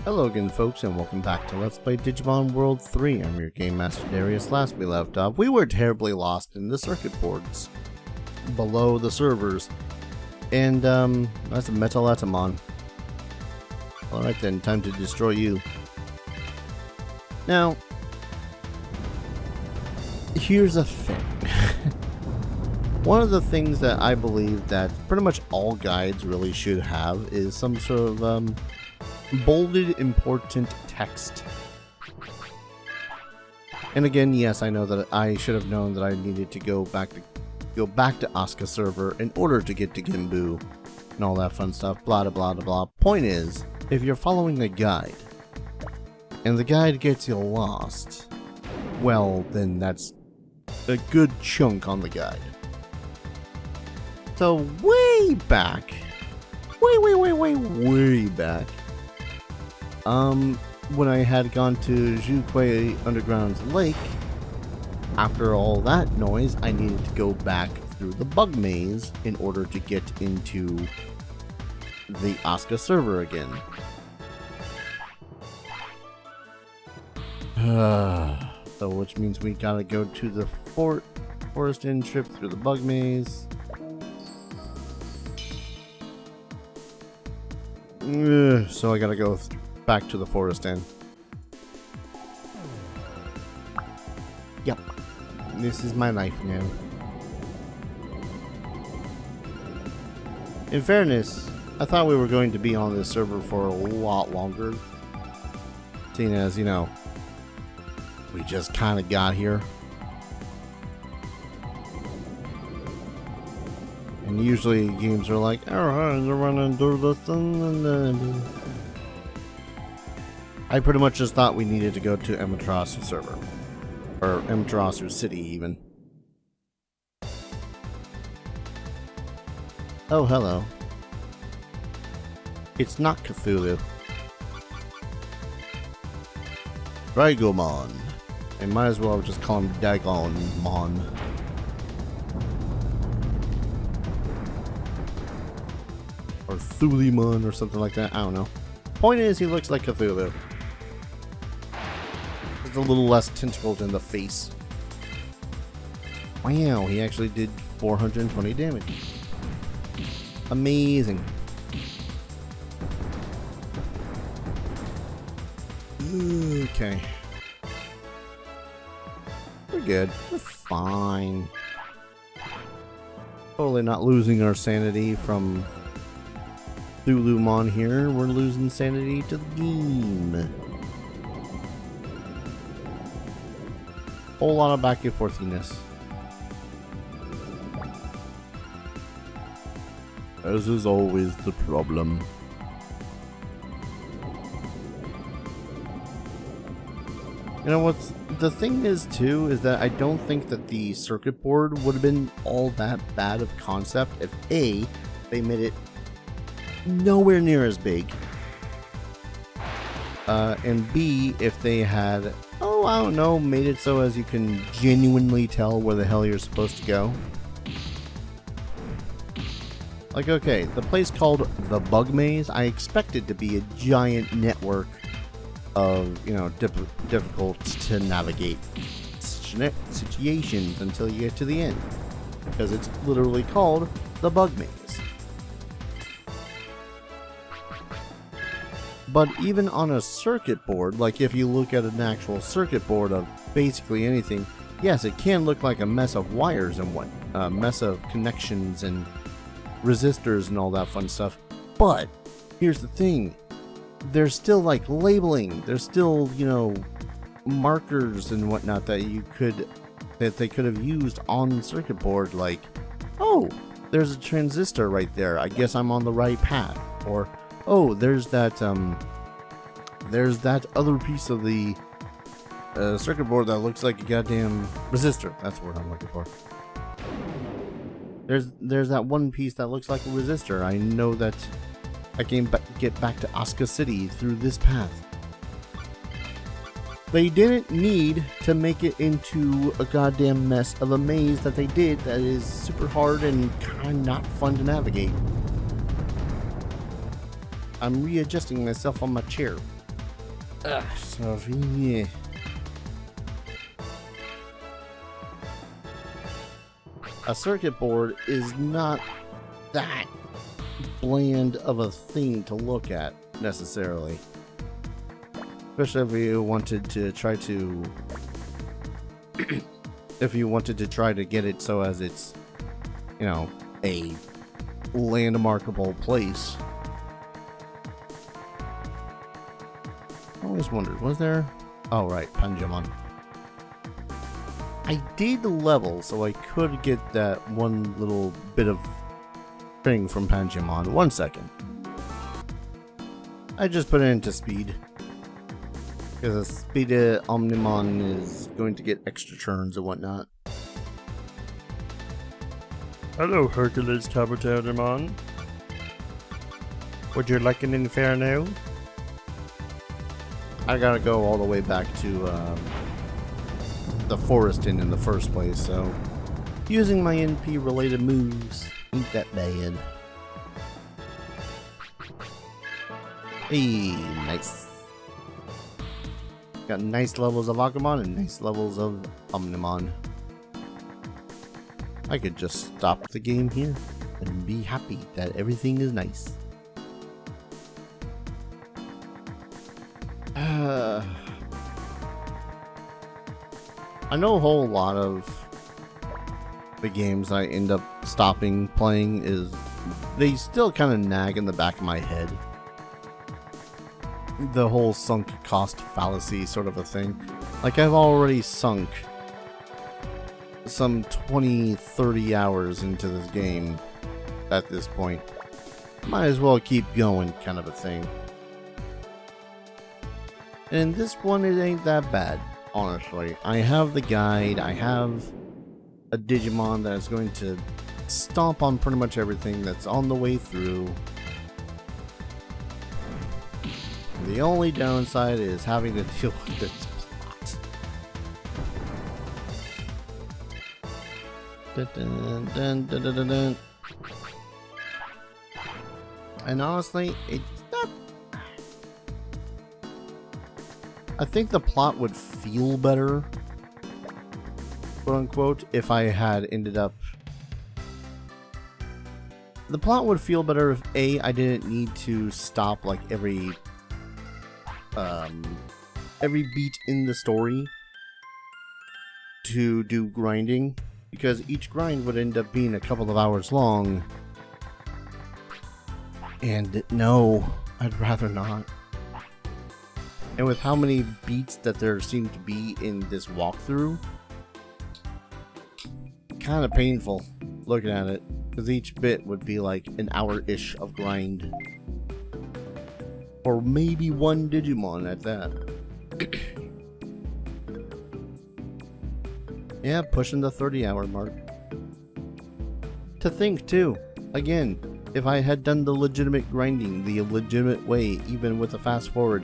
Hello again folks, and welcome back to Let's Play Digimon World 3. I'm your Game Master Darius. Last we left off, we were terribly lost in the circuit boards below the servers. And that's a Metalatamon. Alright then, time to destroy you. Now, here's a thing. One of the things that I believe that pretty much all guides really should have is some sort of bolded important text. And again, yes, I know that I should have known that I needed to go back to Asuka server in order to get to Genbu and all that fun stuff, blah blah blah blah. Point is, if you're following a guide and the guide gets you lost, well, then that's a good chunk on the guide. So way back, way back, when I had gone to Zhukwei Underground's lake, after all that noise, I needed to go back through the bug maze in order to get into the Asuka server again. So which means we gotta go to the forest inn, trip through the bug maze. So I gotta go back to the forest inn. Yep. This is my life now. In fairness, I thought we were going to be on this server for a lot longer. Seeing as, you know, we just kind of got here. And usually games are like, alright, you're running through this and then... I pretty much just thought we needed to go to Amaterasu server. Or Amaterasu City, even. Oh, hello. It's not Cthulhu. Dragomon. I might as well just call him Dagonmon. Or Thulimon or something like that. I don't know. Point is, he looks like Cthulhu. Just a little less tentacled in the face. Wow, he actually did 420 damage. Amazing. Okay. We're good. We're fine. Totally not losing our sanity from Thulumon here. We're losing sanity to the game. Whole lot of back and forthiness. As is always the problem. You know what's the thing is too is that I don't think that the circuit board would have been all that bad of concept if A, they made it nowhere near as big, and B, if they had, oh, I don't know, made it so as you can genuinely tell where the hell you're supposed to go. Like, okay, the place called the Bug Maze, I expected to be a giant network of, you know, difficult to navigate situations until you get to the end, because it's literally called the Bug Maze. But even on a circuit board, like if you look at an actual circuit board of basically anything, yes, it can look like a mess of wires and a mess of connections and resistors and all that fun stuff. But here's the thing. There's still like labeling. There's still, you know, markers and whatnot that they could have used on the circuit board, like, oh, there's a transistor right there. I guess I'm on the right path. Or, oh, there's that other piece of the circuit board that looks like a goddamn resistor. That's what I'm looking for. There's that one piece that looks like a resistor. I know that I can get back to Asuka City through this path. They didn't need to make it into a goddamn mess of a maze that they did that is super hard and kind of not fun to navigate. I'm readjusting myself on my chair. So yeah. A circuit board is not that bland of a thing to look at necessarily, especially if you wanted to try to get it so as it's, you know, a landmarkable place. I always wondered, was there? Oh right, Panjamon. I did the level so I could get that one little bit of thing from Panjamon. 1 second. I just put it into speed. Because the speed Omnimon is going to get extra turns and whatnot. Hello, Hercules Cabotaudemon. Would you like an Inferno? I gotta go all the way back to the forest inn in the first place, so using my NP related moves ain't that bad. Hey, nice. Got nice levels of Agumon and nice levels of Omnimon. I could just stop the game here and be happy that everything is nice. I know a whole lot of the games I end up stopping playing is they still kind of nag in the back of my head. The whole sunk cost fallacy sort of a thing. Like, I've already sunk some 20-30 hours into this game at this point. Might as well keep going kind of a thing. And this one, it ain't that bad, honestly. I have the guide, I have a Digimon that is going to stomp on pretty much everything that's on the way through. The only downside is having to deal with its plot. Dun, dun, dun, dun, dun, dun. And honestly, it's not... I think the plot would feel better, quote unquote, if I had ended up... The plot would feel better if A, I didn't need to stop like every beat in the story to do grinding, because each grind would end up being a couple of hours long, and no, I'd rather not. And with how many beats that there seem to be in this walkthrough, kind of painful looking at it, because each bit would be like an hour-ish of grind. Or maybe one Digimon at that. Yeah, pushing the 30-hour mark. To think, too, again, if I had done the legitimate grinding the legitimate way, even with a fast forward,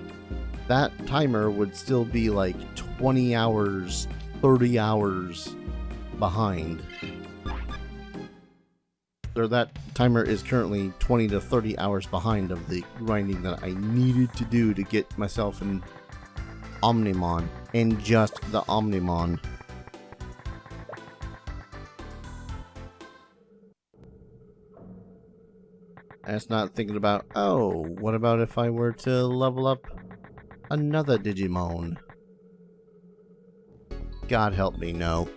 that timer would still be like 20 hours, 30 hours behind. Or that timer is currently 20 to 30 hours behind of the grinding that I needed to do to get myself an Omnimon, and just the Omnimon. That's not thinking about, oh, what about if I were to level up another Digimon? God help me, no.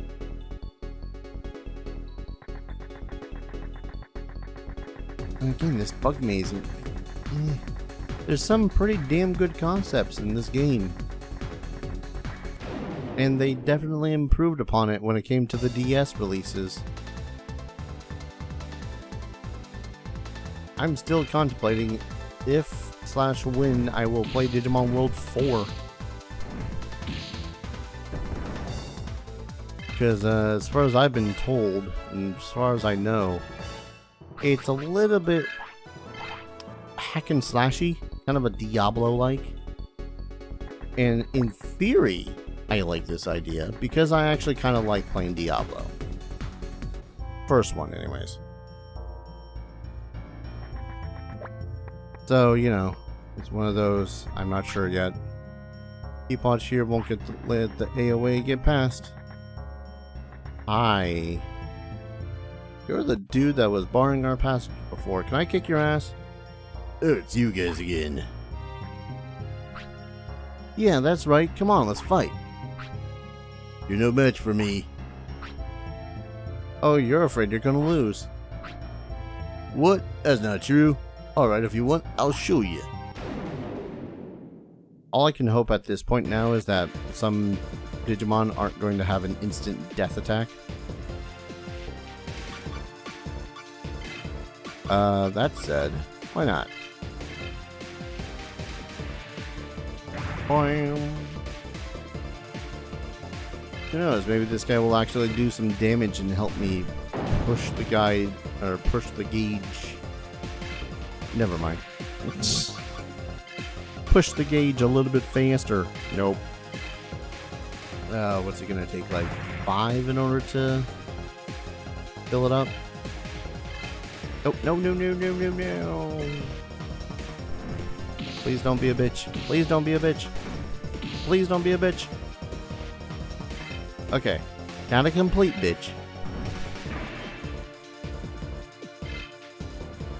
Again, this bug maze, there's some pretty damn good concepts in this game. And they definitely improved upon it when it came to the DS releases. I'm still contemplating if/when I will play Digimon World 4. Because as far as I've been told, and as far as I know, it's a little bit hack and slashy, kind of a Diablo-like. And in theory, I like this idea, because I actually kind of like playing Diablo. First one, anyways. So, you know, it's one of those, I'm not sure yet. Teapot here won't let the AOA get past. Hi. You're the dude that was barring our passage before. Can I kick your ass? Oh, it's you guys again. Yeah, that's right. Come on, let's fight. You're no match for me. Oh, you're afraid you're gonna lose. What? That's not true. Alright, if you want, I'll show you. All I can hope at this point now is that some Digimon aren't going to have an instant death attack. That said, why not? Boing. Who knows, maybe this guy will actually do some damage and help me push the guy, or push the gauge. Never mind. Push the gauge a little bit faster. Nope. What's it gonna take, like 5 in order to fill it up? Nope, no. Please don't be a bitch. Please don't be a bitch. Please don't be a bitch. Okay, not a complete bitch.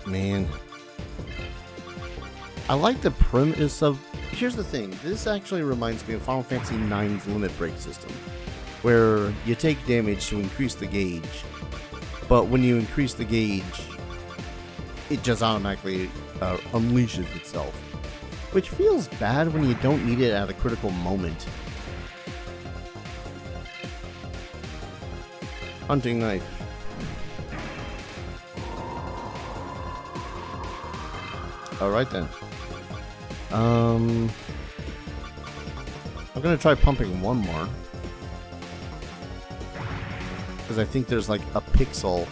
Man. I like the premise of... Here's the thing. This actually reminds me of Final Fantasy IX's limit break system, where you take damage to increase the gauge, but when you increase the gauge, it just automatically unleashes itself, which feels bad when you don't need it at a critical moment. Hunting knife. Alright then. I'm gonna try pumping one more, because I think there's like a pixel.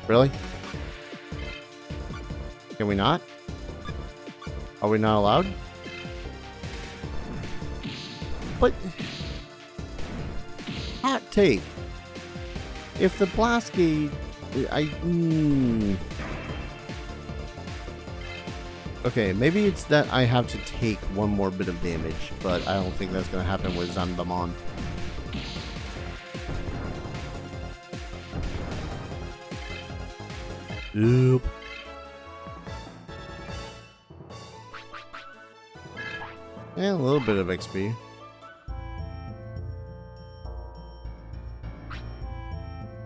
Really? Can we not? Are we not allowed? But hot take. If the blast gauge, okay, maybe it's that I have to take one more bit of damage, but I don't think that's gonna happen with Zandamon. Yep. Yeah, a little bit of XP.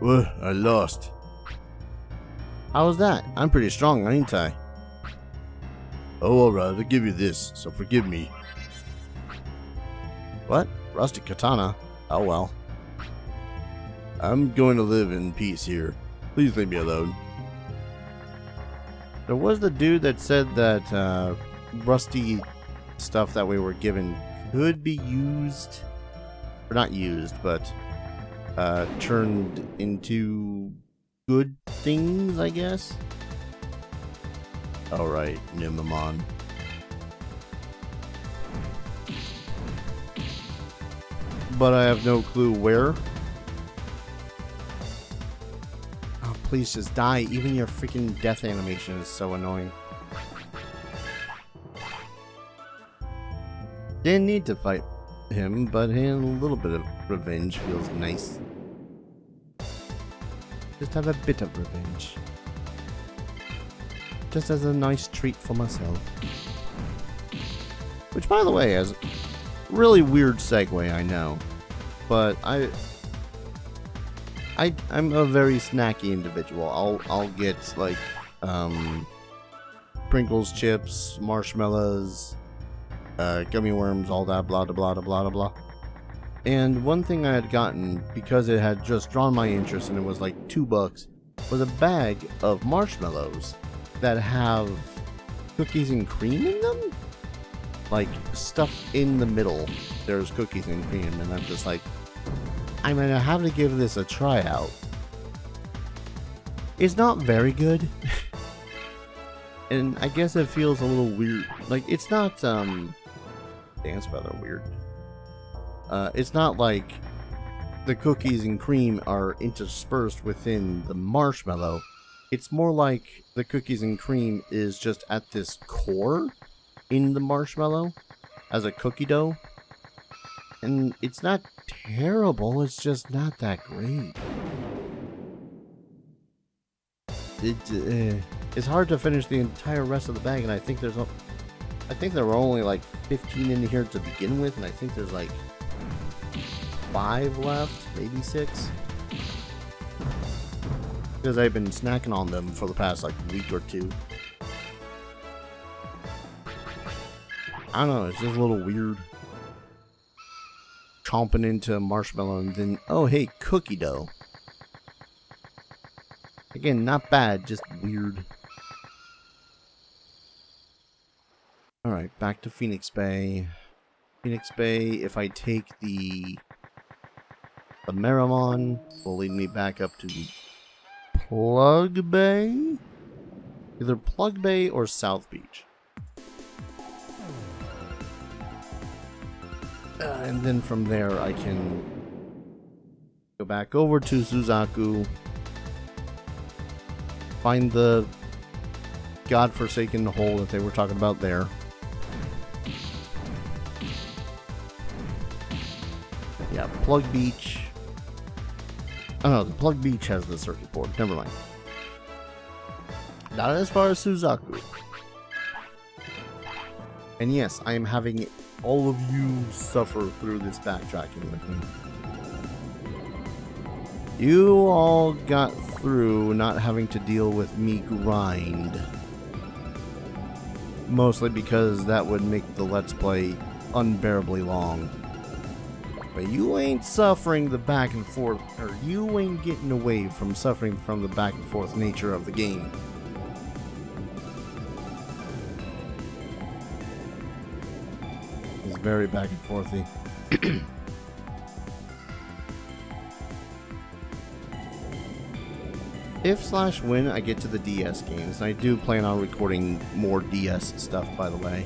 Well, I lost. How was that? I'm pretty strong, ain't I? Oh, alright, I'll give you this, so forgive me. What? Rustic katana? Oh well. I'm going to live in peace here. Please leave me alone. There was the dude that said that rusty stuff that we were given could be used, or not used, but turned into good things, I guess. Alright, Nimamon. But I have no clue where. Oh, please just die. Even your freaking death animation is so annoying. Didn't need to fight him, but a little bit of revenge feels nice. Just have a bit of revenge. Just as a nice treat for myself. Which, by the way, is a really weird segue, I know. But I'm a very snacky individual. I'll get like Pringles chips, marshmallows, gummy worms, all that blah blah blah blah blah blah. And one thing I had gotten, because it had just drawn my interest and it was like $2, was a bag of marshmallows that have cookies and cream in them? Like, stuff in the middle, there's cookies and cream, and I'm just like, I'm gonna have to give this a try out. It's not very good. And I guess it feels a little weird. Like, it's not, dance feather weird. It's not like the cookies and cream are interspersed within the marshmallow. It's more like the cookies and cream is just at this core, in the marshmallow as a cookie dough. And it's not terrible, it's just not that great. It's hard to finish the entire rest of the bag, and I think there were only like 15 in here to begin with, and I think there's like 5 left, maybe 6. Because I've been snacking on them for the past like week or 2. I don't know, it's just a little weird. Chomping into marshmallow and then, oh hey, cookie dough. Again, not bad, just weird. Alright, back to Phoenix Bay. Phoenix Bay, if I take the Meramon, will lead me back up to Plug Bay? Either Plug Bay or South Beach. And then from there I can go back over to Suzaku, find the godforsaken hole that they were talking about there. Yeah, Plug Beach. Oh no, the Plug Beach has the circuit board. Never mind. Not as far as Suzaku. And yes, I am having all of you suffer through this backtracking with me. You all got through not having to deal with me grind. Mostly because that would make the Let's Play unbearably long. But you ain't suffering the back and forth, or you ain't getting away from suffering from the back and forth nature of the game. It's very back and forthy. If/when I get to the DS games, and I do plan on recording more DS stuff, by the way.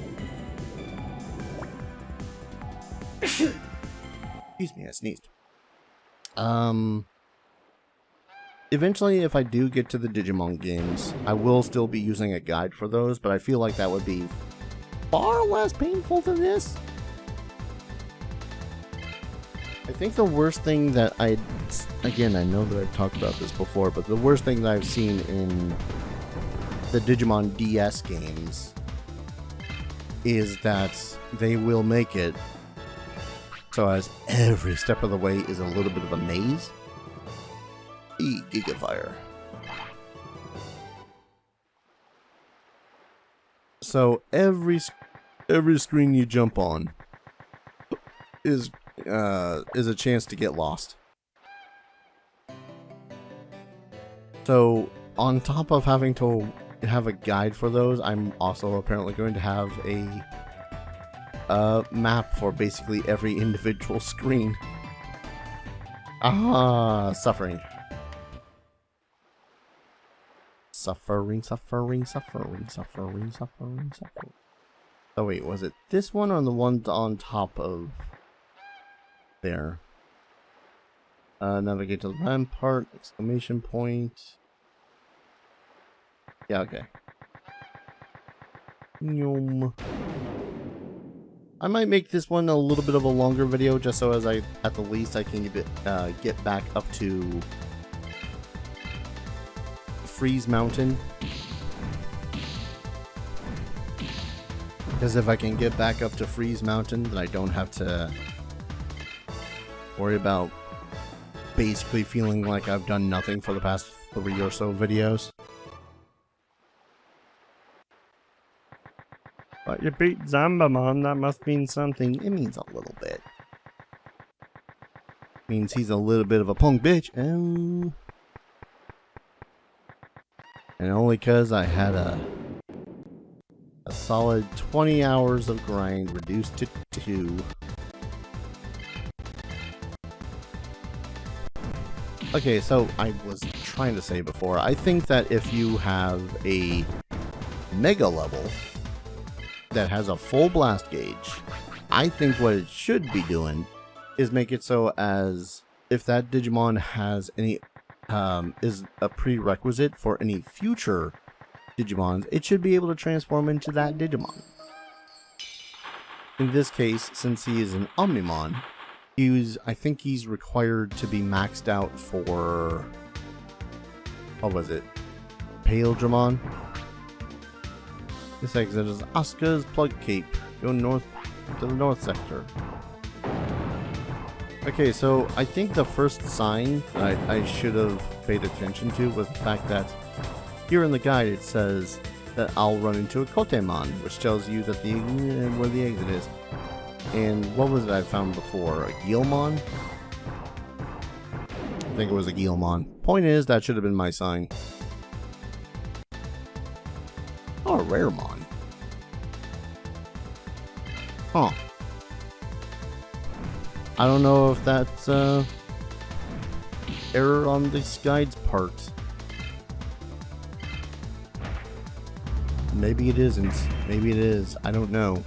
Excuse me, I sneezed. Eventually, if I do get to the Digimon games, I will still be using a guide for those, but I feel like that would be far less painful than this. I think the worst thing that again, I know that I've talked about this before, but the worst thing that I've seen in the Digimon DS games is that they will make it so as every step of the way is a little bit of a maze. Gigafire. So every screen you jump on is a chance to get lost. So on top of having to have a guide for those, I'm also apparently going to have a map for basically every individual screen. Suffering. Suffering. Oh wait, was it this one or the one on top of there? Navigate to the rampart, exclamation point. Yeah, okay. Yum. I might make this one a little bit of a longer video, just so as at the least I can get back up to Freeze Mountain. Because if I can get back up to Freeze Mountain, then I don't have to worry about basically feeling like I've done nothing for the past 3 or so videos. But you beat Zambamon, that must mean something. It means a little bit. Means he's a little bit of a punk bitch. And only because I had a solid 20 hours of grind reduced to 2. Okay, so I was trying to say before, I think that if you have a mega level that has a full blast gauge, I think what it should be doing is make it so as if that Digimon has any is a prerequisite for any future Digimons, it should be able to transform into that Digimon. in this case, since he is an Omnimon, I think he's required to be maxed out for, what was it? Paildramon? This exit is Asuka's Plug Cape. Go north to the north sector. Okay, so I think the first sign that I should have paid attention to was the fact that here in the guide it says that I'll run into a Kotemon, which tells you that where the exit is. And what was it I found before? A Guilmon? I think it was a Guilmon. Point is, that should have been my sign. Oh, a Raremon. Huh. I don't know if that's error on this guide's part. Maybe it isn't. Maybe it is. I don't know.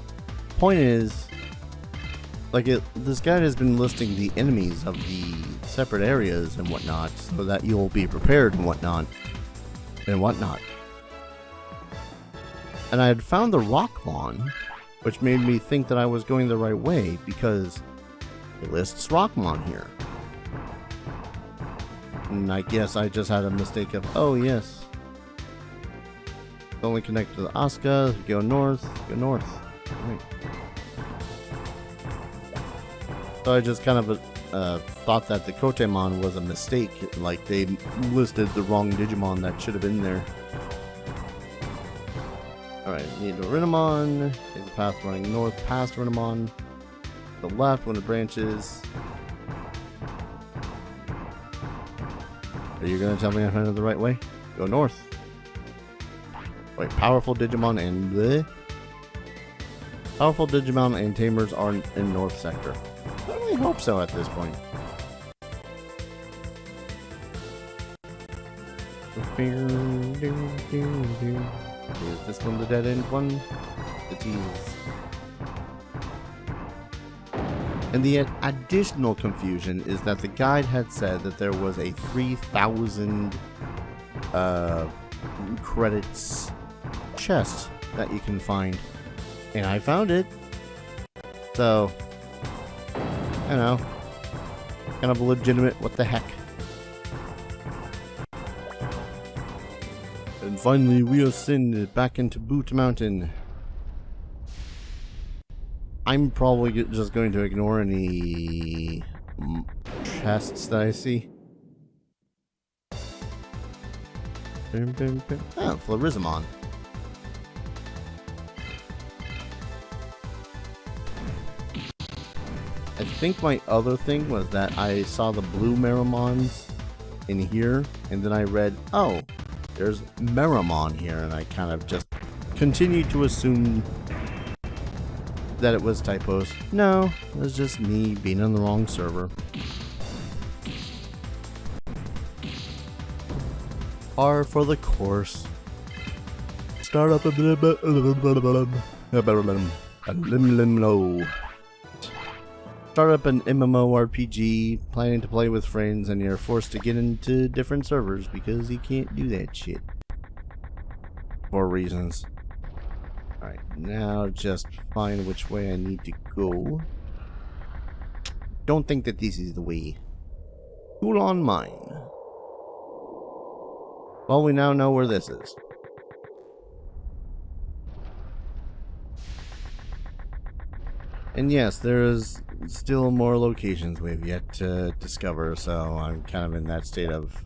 Point is, this guide has been listing the enemies of the separate areas and whatnot, so that you'll be prepared and whatnot. And I had found the Rockmon, which made me think that I was going the right way, because it lists Rockmon here. And I guess I just had a mistake of, oh yes, it's only connected to the Asuka, go north, Right. So I just kind of thought that the Kotemon was a mistake, like they listed the wrong Digimon that should have been there. Alright, need a Renamon, take the path running north past Renamon, the left when it branches. Are you going to tell me I'm headed the right way? Go north. Wait, powerful Digimon and bleh? Powerful Digimon and Tamers are in north sector. I really hope so at this point. Is this one the dead end one? It is. And the additional confusion is that the guide had said that there was a 3,000 credits chest that you can find. And I found it. So, I know. Kind of legitimate, what the heck. And finally, we ascended back into Boot Mountain. I'm probably just going to ignore any chests that I see. Ah, Florizamon. I think my other thing was that I saw the blue Meramons in here, and then I read, oh, there's Meramon here, and I kind of just continued to assume that it was typos. No, it was just me being on the wrong server. R for the course. Start up a bit. Start up an MMORPG, planning to play with friends, and you're forced to get into different servers because you can't do that shit. For reasons. Alright, now just find which way I need to go. Don't think that this is the way. Toulon Mine. Well, we now know where this is. And yes, there is still more locations we've yet to discover, so I'm kind of in that state of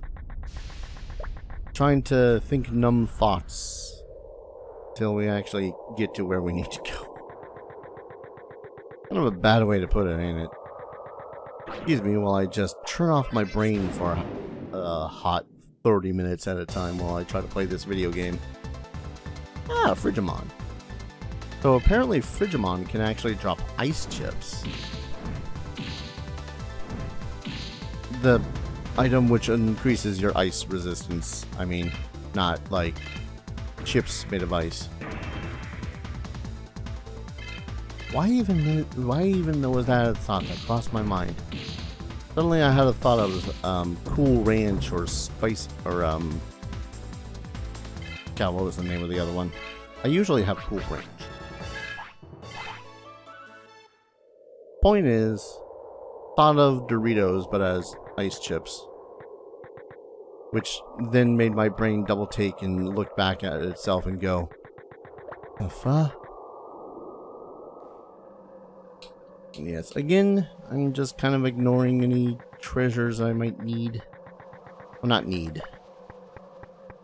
trying to think numb thoughts till we actually get to where we need to go. Kind of a bad way to put it, ain't it? Excuse me while I just turn off my brain for a hot 30 minutes at a time while I try to play this video game. Ah, Frigimon. So apparently Frigimon can actually drop ice chips. The item which increases your ice resistance. I mean, not like chips made of ice. Why even was that a thought that crossed my mind? Suddenly I had a thought of Cool Ranch or Spice or God, what was the name of the other one? I usually have Cool Ranch. point is, thought of Doritos, but as ice chips. Which then made my brain double take and look back at itself and go, the fuck? Yes, again, I'm just kind of ignoring any treasures I might need. Well, not need.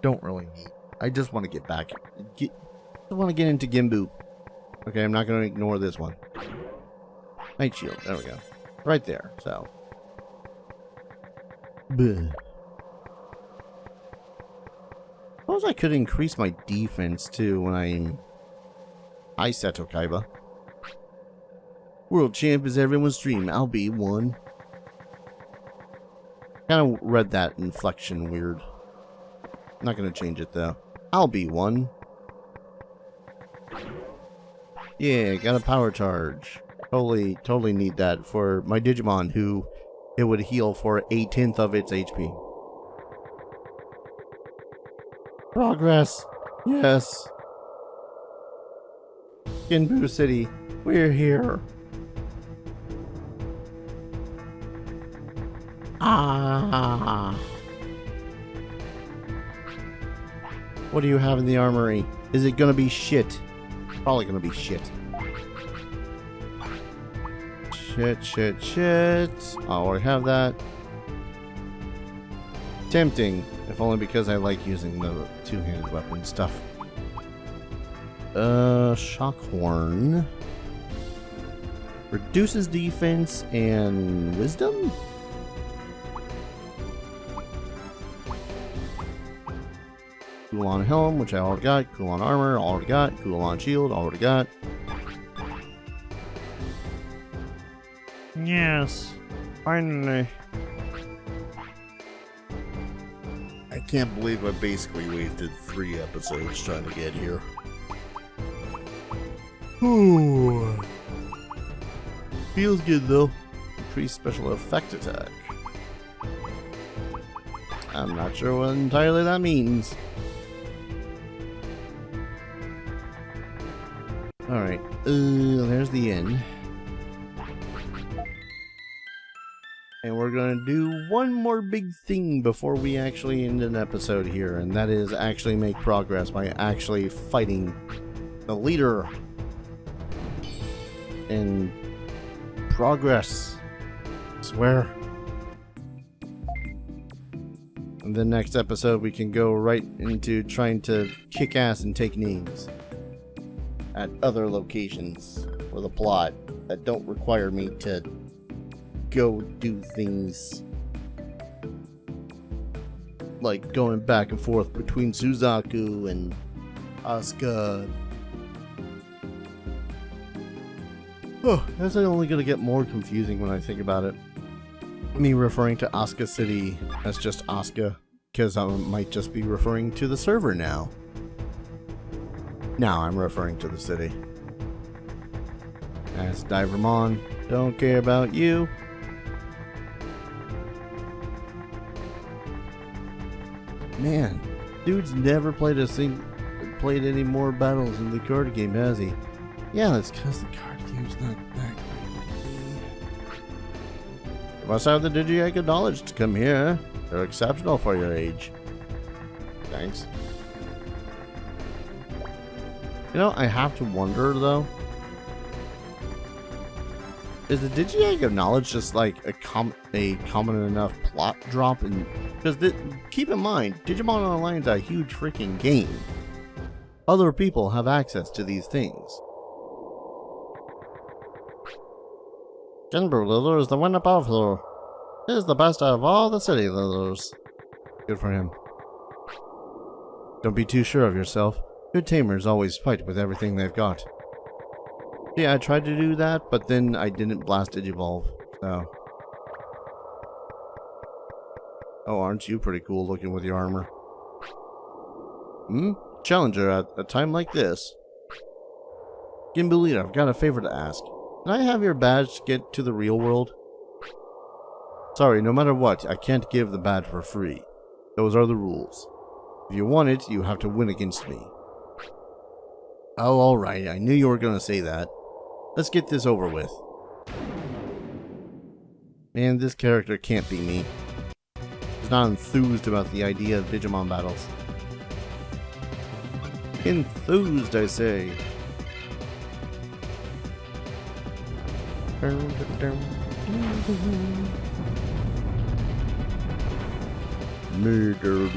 Don't really need. I just want to get back. I want to get into Genbu. Okay, I'm not going to ignore this one. Night shield. There we go. Right there. So. Bleh. Suppose I could increase my defense too when I'm Seto Kaiba. World champ is everyone's dream. I'll be one. Kind of read that inflection weird. Not gonna change it though. I'll be one. Yeah, got a power charge. Totally need that for my Digimon, who it would heal for 1/10 of its HP. Progress. Yes. Genbu City. We're here. Ah. What do you have in the armory? Is it gonna be shit? Probably gonna be shit. Shit. I already have that. Tempting, if only because I like using the two-handed weapon stuff. Shockhorn. Reduces defense and wisdom? Kulon helm, which I already got. Kulon armor, already got. Kulon shield, already got. Yes, finally. I can't believe I basically wasted 3 episodes trying to get here. Ooh. Feels good though. Increased special effect attack. I'm not sure what entirely that means. Alright, there's the inn. And we're gonna do one more big thing before we actually end an episode here, and that is actually make progress by actually fighting the leader. And progress. I swear. In the next episode we can go right into trying to kick ass and take names at other locations for the plot that don't require me to go do things like going back and forth between Suzaku and Asuka. Oh, that's only gonna get more confusing when I think about it. Me referring to Asuka City as just Asuka, because I might just be referring to the server now. Now I'm referring to the city. That's Divermon. Don't care about you. Man, dude's never played any more battles in the card game, has he? Yeah, that's because the card game's not that great. You must have the Digi-Egg knowledge to come here. They're exceptional for your age. Thanks. You know, I have to wonder though. Is the Digi-Egg of Knowledge just like a common enough plot drop? Because keep in mind, Digimon Online is a huge freaking game. Other people have access to these things. Genbu Lulu is the one above her. He is the best of all the city Lulus. Good for him. Don't be too sure of yourself. Good tamers always fight with everything they've got. Yeah, I tried to do that, but then I didn't blast Digivolve, so. Oh, aren't you pretty cool looking with your armor? Challenger at a time like this. Genbu leader, I've got a favor to ask. Can I have your badge to get to the real world? Sorry, no matter what, I can't give the badge for free. Those are the rules. If you want it, you have to win against me. Oh, alright, I knew you were gonna say that. Let's get this over with. Man, this character can't be me. He's not enthused about the idea of Digimon battles. Enthused, I say. Murder.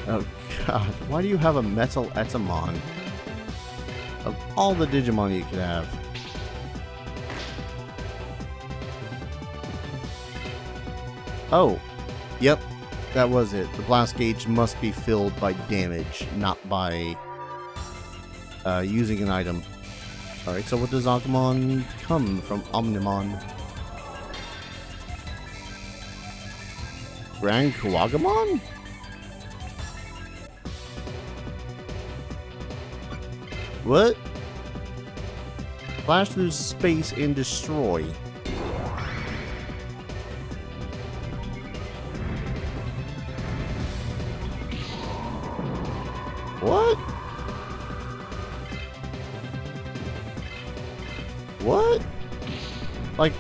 Oh god, why do you have a metal Etamon? Of all the Digimon you could have. Oh, yep, that was it. The blast gauge must be filled by damage, not by using an item. Alright, so what does Agumon come from Omnimon? Grand Kuwagamon? What? Flash through space and destroy. What? What? Like,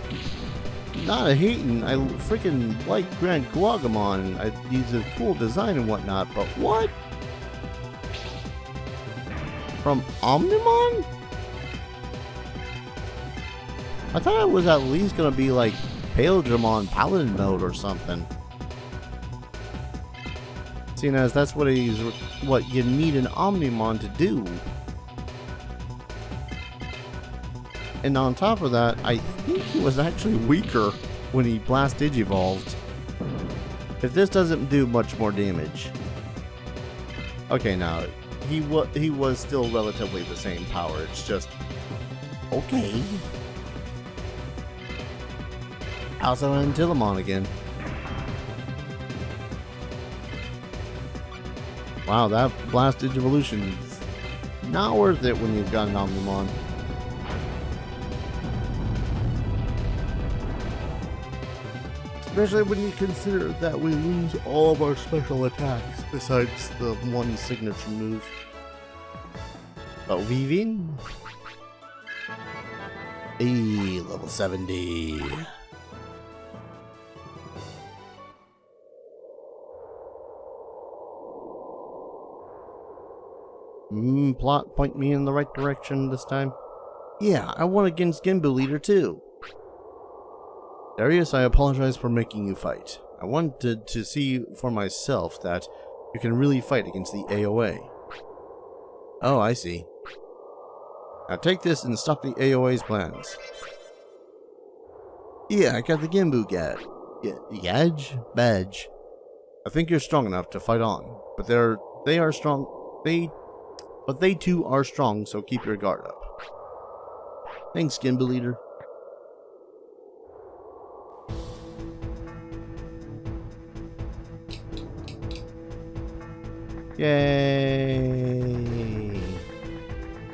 not a hating. I freaking like Grand Kuwagamon. He's a cool design and whatnot, but what? From Omnimon? I thought it was at least gonna be like Paildramon Paladin mode or something. Seeing as that's what you need an Omnimon to do. And on top of that, I think he was actually weaker when he blast digivolved. If this doesn't do much more damage. Okay, now he was still relatively the same power. It's just okay. Also Antilamon again. Wow, that blast digivolution is not worth it when you've got an Omnimon. Especially when you consider that we lose all of our special attacks besides the one signature move. But Weaving? Level 70. Plot, point me in the right direction this time. Yeah, I won against Genbu Leader too. Darius, I apologize for making you fight. I wanted to see for myself that you can really fight against the AOA. Oh, I see. Now take this and stop the AOA's plans. Yeah, I got the Genbu badge. I think you're strong enough to fight on, but they are strong. They too are strong, so keep your guard up. Thanks, Genbu Leader. Yay!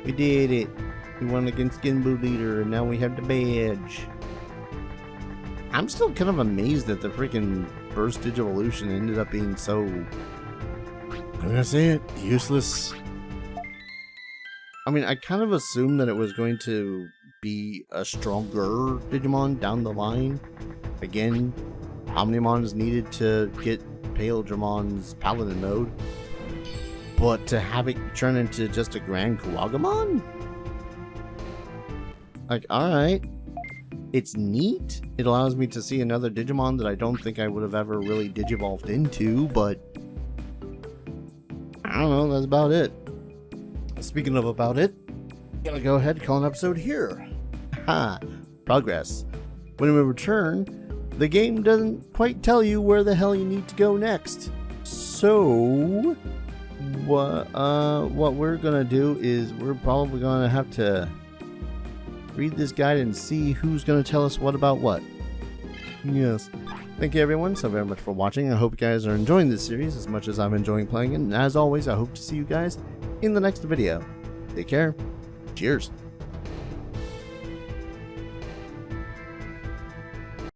We did it. We won against Genbu Leader, and now we have the badge. I'm still kind of amazed that the freaking burst digivolution ended up being so, I'm gonna say it, useless. I mean, I kind of assumed that it was going to be a stronger Digimon down the line. Again, Omnimon is needed to get Paildramon's Paladin mode. But to have it turn into just a Grand Kuwagamon? Like, alright. It's neat. It allows me to see another Digimon that I don't think I would have ever really digivolved into, but I don't know, that's about it. Speaking of about it, gotta go ahead and call an episode here. Ha! Progress. When we return, the game doesn't quite tell you where the hell you need to go next. So what we're gonna do is we're probably gonna have to read this guide and see who's gonna tell us what about what. Yes. Thank you everyone so very much for watching. I hope you guys are enjoying this series as much as I'm enjoying playing it. And as always, I hope to see you guys in the next video. Take care. Cheers.